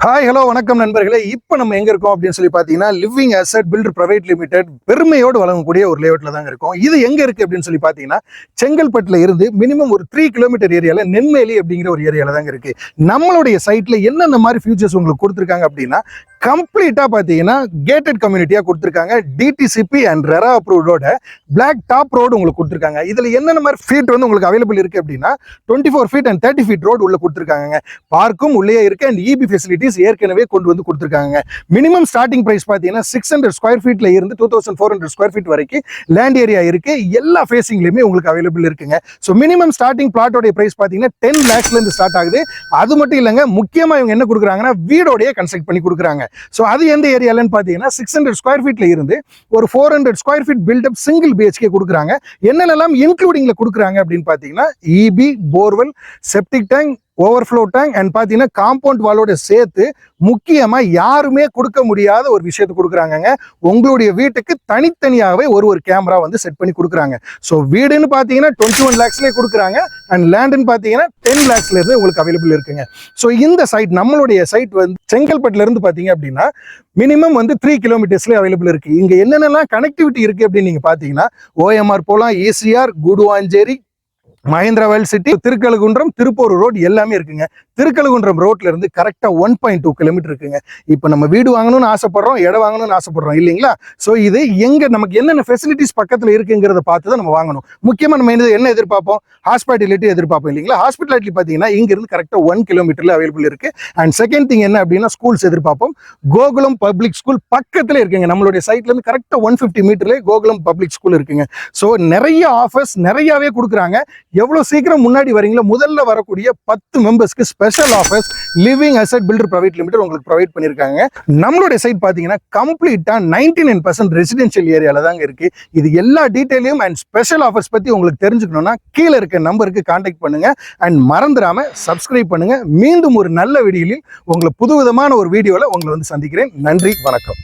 Hi hello வணக்கம் நண்பர்களே. இப்போ நம்ம எங்க இருக்கோம் அப்படின்னு சொல்லி பார்த்தீங்கன்னா living asset builder private limited பெருமையோடு வழங்கக்கூடிய ஒரு லேஅவுட்ல தாங்க இருக்கோம். இது எங்க இருக்கு அப்படின்னு சொல்லி பார்த்தீங்கன்னா செங்கல்பட்டுல இருந்து மினிமம் ஒரு 3 கிலோமீட்டர் ஏரியால நென்மேலி அப்படிங்கிற ஒரு ஏரியால தாங்க இருக்கு. நம்மளுடைய சைட்ல என்னென்ன மாதிரி ஃபியூச்சர்ஸ் உங்களுக்கு கொடுத்துருக்காங்க அப்படின்னா கம்ப்ளீட்டா பார்த்தீங்கன்னா கேட்டட் கம்யூனிட்டியா கொடுத்துருக்காங்க. டிடிசிபி அண்ட் ரெரா அப்ரூவ்டோட பிளாக் டாப் ரோடு உங்களுக்கு கொடுத்துருக்காங்க. இதுல என்னென்ன மாதிரி ஃபீட் வந்து உங்களுக்கு அவைலபிள் இருக்கு அப்படின்னா 24 ஃபீட் அண்ட் 30 ஃபீட் ரோடு உள்ள கொடுத்துருக்காங்க. பார்க்கும் உள்ளே இருக்கு அண்ட் இபி ஃபெசிலிட்டிஸ் ஏற்கனவே கொண்டு வந்து கொடுத்துருக்காங்க. மினிமம் ஸ்டார்டிங் பிரைஸ் பார்த்தீங்கன்னா 600 ஸ்கொயர் ஃபீட்ல இருந்து 2400 ஸ்கொயர் ஃபீட் வரைக்கும் லேண்ட் ஏரியா இருக்கு. எல்லா ஃபேசிங்லயுமே உங்களுக்கு அவைலபிள் இருக்குங்க. ஸோ மினிமம் ஸ்டார்டிங் பிளாட்டோட பிரைஸ் பார்த்தீங்கன்னா 10 lakhsல இருந்து ஸ்டார்ட் ஆகுது. அது மட்டும் இல்லைங்க, முக்கியமா இவங்க என்ன கொடுக்குறாங்கன்னா வீடோடைய கன்ஸ்ட்ரக்ட் பண்ணி கொடுக்குறாங்க. ஸோ அது எந்த ஏரியாலன்னு பார்த்தீங்கன்னா 600 ஸ்கொயர் ஃபீட்ல இருந்து ஒரு 400 square feet built up single BHK கொடுக்குறாங்க. என்னென்னலாம் இன்க்ளூடிங்ல கொடுக்குறாங்க அப்படின்னு பார்த்தீங்கன்னா EB, borewell, septic tank, overflow tank and பார்த்தீங்கன்னா காம்பவுண்ட் வாலோட சேர்த்து முக்கியமாக யாருமே கொடுக்க முடியாத ஒரு விஷயத்தை கொடுக்குறாங்கங்க. உங்களுடைய வீட்டுக்கு தனித்தனியாகவே ஒரு கேமரா வந்து செட் பண்ணி கொடுக்குறாங்க. ஸோ வீடுன்னு பார்த்தீங்கன்னா 21 lakhsலேயே கொடுக்குறாங்க அண்ட் லேண்டுன்னு பார்த்தீங்கன்னா 10 lakhsல இருந்து உங்களுக்கு அவைலபிள் இருக்குங்க. ஸோ இந்த சைட் நம்மளுடைய சைட் வந்து செங்கல்பட்டுல இருந்து பார்த்தீங்க அப்படின்னா மினிமம் வந்து 3 கிலோமீட்டர்ஸ்லேயே அவைலபிள் இருக்கு. இங்க என்னென்னலாம் கனெக்டிவிட்டி இருக்கு அப்படின்னு நீங்க பார்த்தீங்கன்னா ஓஎம்ஆர் போகலாம், ECR, Guduvanchery, Mahindra world city, Thirukazhukundram, Tiruppur road எல்லாமே இருக்குங்க. திருக்கழுகுன்றம் ரோட்ல இருந்து கரெக்டா 1.2 கிலோமீட்டர் இருக்குங்க. இப்போ நம்ம வீடு வாங்கணும்னு ஆசைப்படுறோம், இடம் வாங்கணும்னு ஆசைப்படுறோம் இல்லைங்களா? ஸோ இது எங்க நமக்கு என்னென்ன ஃபெசிலிட்டிஸ் பக்கத்துல இருக்குங்கிறத பார்த்து தான் நம்ம வாங்கணும். முக்கியமா நம்ம என்ன எதிர்பார்ப்போம்? ஹாஸ்பிட்டாலிட்டி எதிர்பார்ப்போம் இல்லைங்களா? ஹாஸ்பிட்டாலிட்டி பார்த்தீங்கன்னா இங்க இருந்து கரெக்டா 1 கிலோமீட்டர்ல அவைலபிள் இருக்கு. அண்ட் செகண்ட் திங் என்ன அப்படின்னா ஸ்கூல்ஸ் எதிர்பார்ப்போம். கோகுலம் பப்ளிக் ஸ்கூல் பக்கத்துல இருக்குங்க. நம்மளுடைய சைட்ல இருந்து கரெக்டா 150 மீட்டர்ல கோகுலம் பப்ளிக் ஸ்கூல் இருக்குங்க. ஸோ நிறைய ஆஃபர்ஸ் நிறையவே கொடுக்குறாங்க. எவ்வளவு சீக்கிரம் முன்னாடி வரீங்களோ முதல்ல வரக்கூடிய 10 மெம்பர்ஸ்க்கு special offers living asset builder private limited உங்களுக்கு ப்ரொவைட் பண்ணிருக்காங்க. நம்மளுடைய சைட் பாத்தீங்கன்னா கம்ப்ளீட்டா 99% ரெசிடென்ஷியல் ஏரியால தாங்க இருக்கு. இது எல்லா டீடைலையும் அண்ட் ஸ்பெஷல் ஆஃபர்ஸ் பத்தி உங்களுக்கு தெரிஞ்சுக்கணும்னா கீழே இருக்க நம்பருக்கு கான்டாக்ட் பண்ணுங்க அண்ட் மறந்துடாம சப்ஸ்கிரைப் பண்ணுங்க. மீண்டும் ஒரு நல்ல வீடியோவில் உங்களை புதுவிதமான ஒரு வீடியோல உங்களை வந்து சந்திக்கிறேன். நன்றி, வணக்கம்.